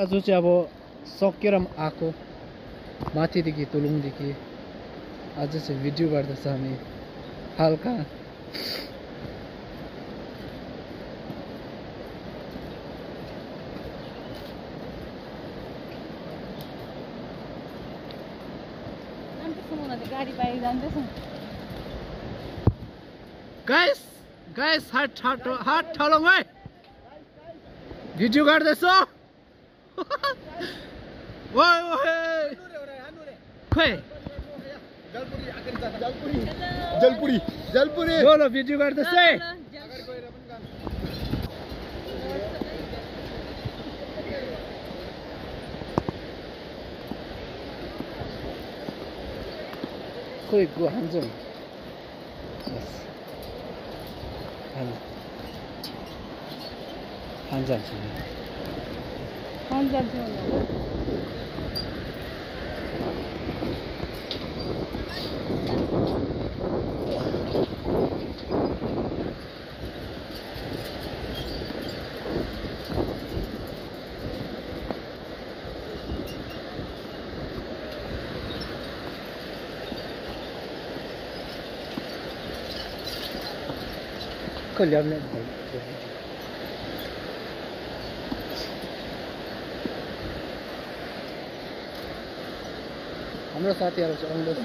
आज चाहिँ अब सकेर आएको माथिदेखि तुलुङदेखि आज चाहिँ भिडियो गर्दैछ हामी हल्का गाइस गाइस हाट ठालौँ है भिडियो गर्दैछ ओए ओए खोइ जलपुरी ल भिडियो गर्दैछ है खोइ गो हान्छौँ ल्याउने हाम्रो साथीहरू चाहिँ आउँदैछ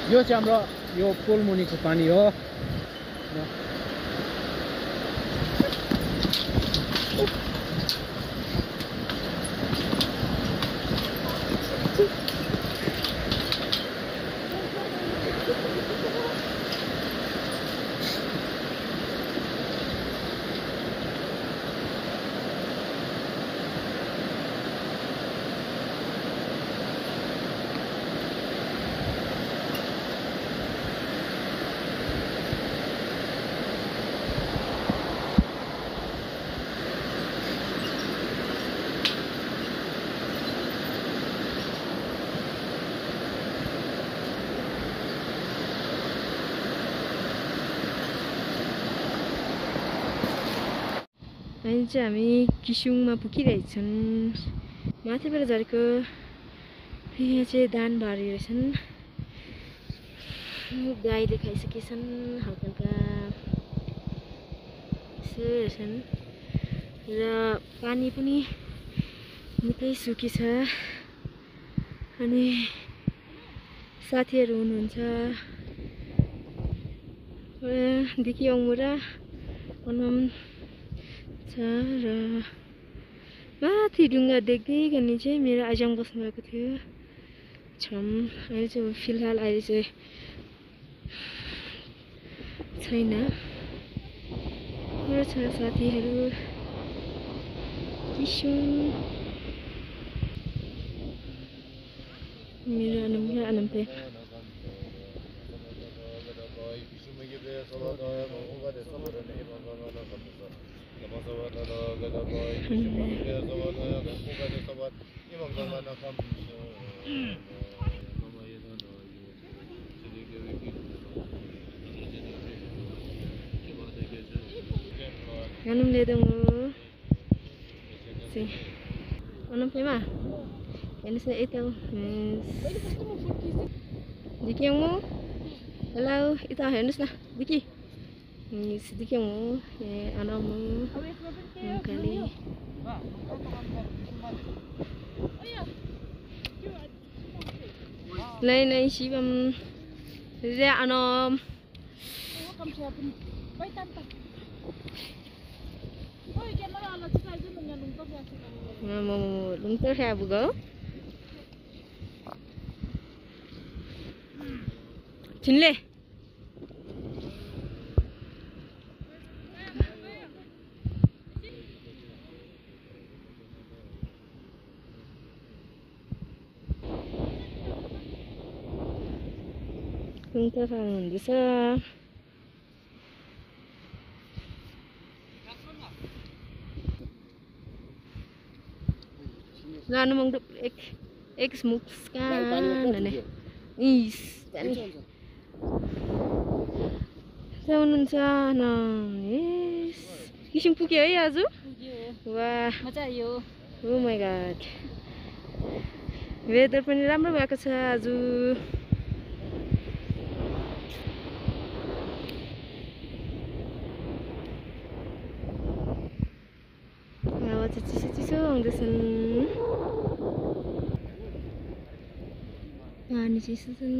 यो चाहिँ हाम्रो यो पुल मुनिको पानी हो अहिले चाहिँ हामी किसुङमा पुगिरहेछन् माथिबाट झरेको यहाँ चाहिँ दानबारी रहेछन् गाईले खाइसकेछन् हल्का हल्का यसो रहेछन् र पानी पनि निकै सुकी छ अनि साथीहरू हुनुहुन्छ दिकी अङ्मुरा अनम र माथि ढुङ्गा देख्दै चाहिँ मेरो आजङ बस्नु भएको थियो छम अहिले चाहिँ फिलहाल अहिले चाहिँ छैन मेरो छ साथीहरू किसुङ मेरो अनम्पे Anong ledo mo? Si. Anong tema? Yan sa ito. Diki mo? Hello, ito henus na. Diki. Diki mo. Ano mo? Kali. Nay sibam. Dia ano? Lungter saya bugo. Cinle. सुङ्खा खानुहुँदैछ जानु मङ्दो एक मुस्कान भने इस हुनुहुन्छ न किसिम पुग्यो है आज वाह मजा आयो ओ माई गॉड वेदर पनि राम्रो भएको छ आज हावा चाहिँ चिसो चिसो आउँदैछन् पानी चिसो छन्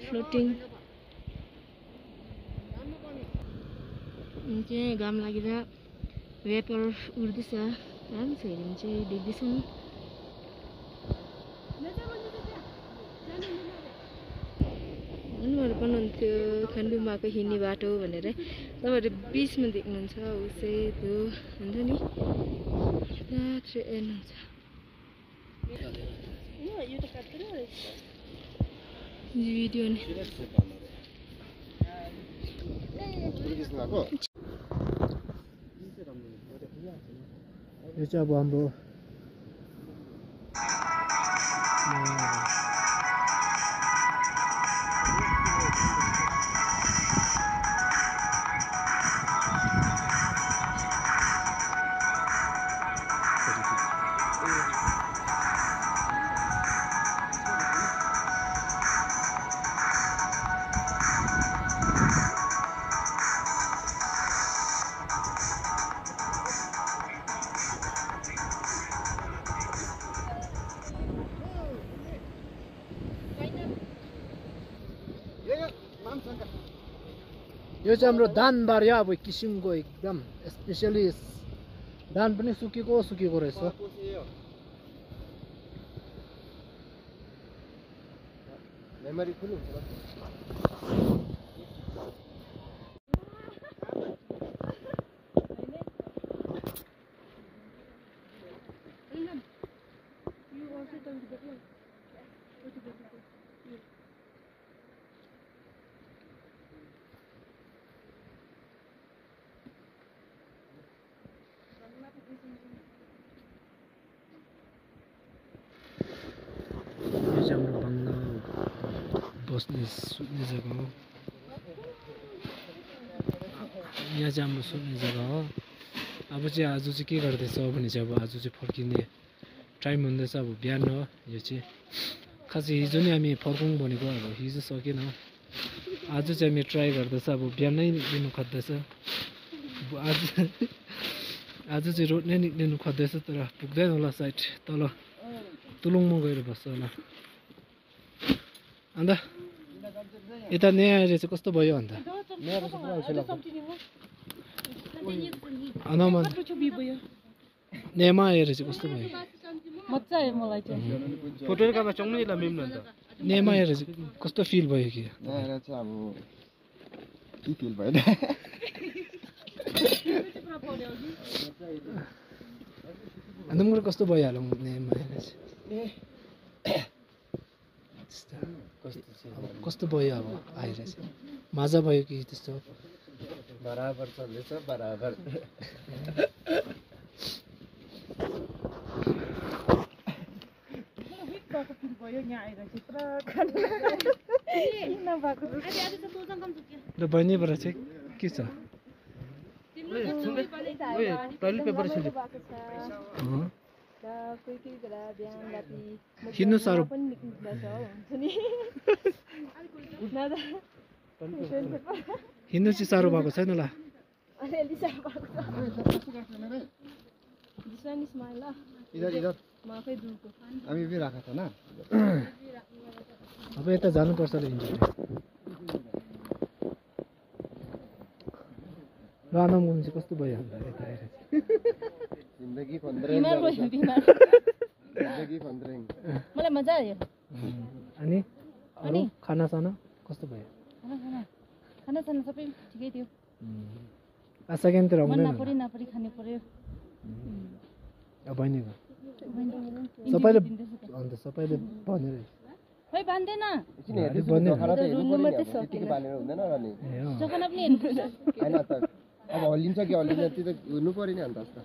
फ्लोटिङ चाहिँ घाम लागेर वेपर उड्दैछ राम्रो छ हेर्नु चाहिँ देख्दैछन् भन्नुभएको भन्नुहुन्थ्यो खण्डुमाको हिँड्ने बाटो भनेर तपाईँहरू बिचमा देख्नुहुन्छ उसै त्यो हुन्छ नि ट्रेन हुन्छ भिडियो नि यो चाहिँ अब हाम्रो यो चाहिँ हाम्रो दानबार अब किसिमको एकदम स्पेसली धान पनि सुकेको रहेछ मेमोरी फुल हुन्छ हाम्रो बङ्गला बस्ने सुत्ने जग्गा हो यहाँ चाहिँ हाम्रो सुत्ने जग्गा हो अब चाहिँ आज चाहिँ के गर्दैछ भने चाहिँ अब आज चाहिँ फर्किने टाइम हुँदैछ अब बिहान हो यो चाहिँ खासै हिजो नै हामी फर्कौँ भनेको अब हिजो सकेन आज चाहिँ हामी ट्राई गर्दैछ अब बिहानै लिनु खोज्दैछ आज चाहिँ रोड नै निक्लिनु खोज्दैछ तर पुग्दैन होला साइड तल तुलुङमा गएर बस्छ होला अन्त यता नयाँ आएर चाहिँ कस्तो भयो अन्त नयाँमा आएर चाहिँ कस्तो भयो मजा आयो मलाई चाहिँ फोटो कामा चौँनै लामिम न त नयाँमा आएर चाहिँ कस्तो फिल भयो कि आएर चाहिँ अब के फिल भयो अन्त कस्तो भइहाल्यो नयाँमा आएर चाहिँ कस्तो भयो अब आएर चाहिँ मजा भयो कि त्यस्तो बराबर चल्दैछ बराबर र बहिनीबाट चाहिँ के छ हिँड्नु साह्रो हिँड्नु चाहिँ साह्रो भएको छैन होला हामी भी राखा था ना अब यता जानुपर्छ ल इन्जोय र आनन्द गुम चाहिँ कस्तो भयो अन्त यता आएर जिन्दगी मलाई मजा आयो अनि अरू खानासाना कस्तो भयो खाना सबै ठिकै थियो आशा ज्ञान त मन आउँदैन नपरी नपरी खानु पर्यो अब बहिनीको सबैले सबैले अन्त सबैले भनेर खोइ बान्दैन एकछिन अलिक हेर्दैछु, बन्यो खरा त हेर्नु रुनु पर्यो मात्रै नि अब, यतिकै बानेर हुँदैन र नि ए अँ। जगन पनि हेर्नुपर्छ होइन त अब हल्लिन्छ कि हल्लिन्छ त्यो त हुनु पर्यो नि अन्त जस्तो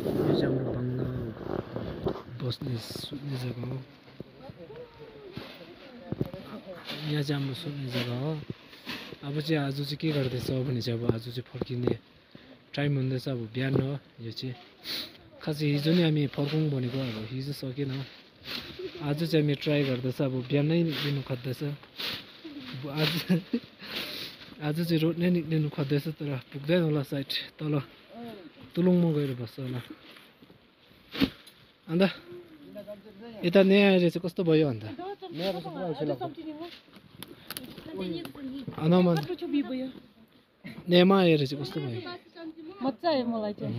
यो चाहिँ हाम्रो भन्न बस्ने सुत्ने जग्गा हो यहाँ चाहिँ हाम्रो सुत्ने जग्गा हो अब चाहिँ आज चाहिँ के गर्दैछ भने चाहिँ अब आज चाहिँ फर्किने टाइम हुँदैछ अब बिहान हो यो चाहिँ खासै हिजो नै हामी फर्कौँ भनेको अब हिजो सकेन आज चाहिँ हामी ट्राई गर्दैछ अब बिहानै लिनु खोज्दैछ अब आज चाहिँ रोड नै निक्लिनु खोज्दैछ तर पुग्दैन होला साइड तल तुलुङमा गएर बस्छ होला अन्त यता नयाँ आएर चाहिँ कस्तो भयो अन्त अनमा नयाँमा आएर चाहिँ कस्तो भयो मजा आयो मलाई चाहिँ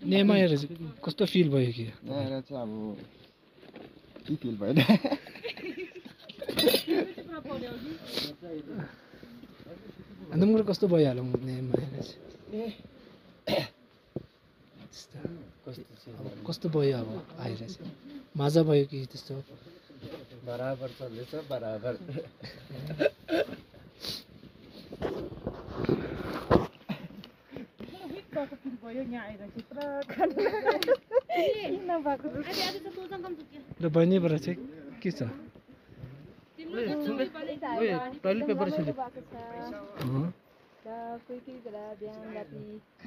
नयाँमा आएर चाहिँ कस्तो फिल भयो कि आएर चाहिँ अब के फिल भएन अन्त मलाई कस्तो भइहाल्यो नयाँमा आएर चाहिँ कस्तो भयो अब आएर चाहिँ मजा भयो कि त्यस्तो बराबर चल्दैछ बराबर र बहिनीबाट चाहिँ के छ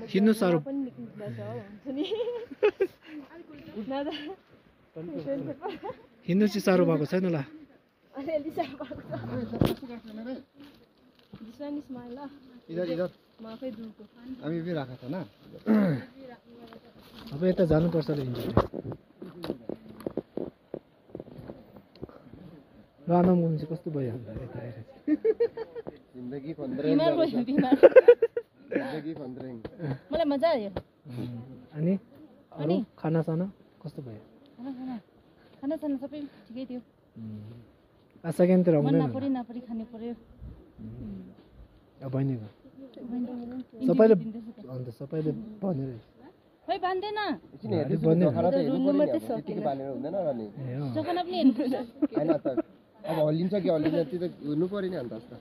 हिँड्नु साह्रो हिँड्नु चाहिँ साह्रो भएको छैन होला इधर इधर हामी भी राखा था ना अब यता जानुपर्छ ल इन्जोय र आनन्द गुम चाहिँ कस्तो भयो अन्त यता आएर जिन्दगी बिमार भयो बिमार जिन्दगी फन्द्रेङ मलाई मजा आयो अनि अरू खानासाना कस्तो भयो खानासाना सबै ठिकै थियो आशा ज्ञान त मन आउँदैन नपरी नपरी खानु पर्यो अब बहिनीको सबैले अन्त सबैले भनेर खोइ बान्दैन एकछिन हेर्दैछु, बन्यो। खरा त हेर्नु रुनु पर्यो नि मात्रै अब, यतिकै बानेर हुँदैन र नि ए अँ। जगन पनि हेर्नुपर्छ होइन त अब हल्लिन्छ कि हल्लिन्छ त्यो त हुनु पर्यो नि अन्त जस्तो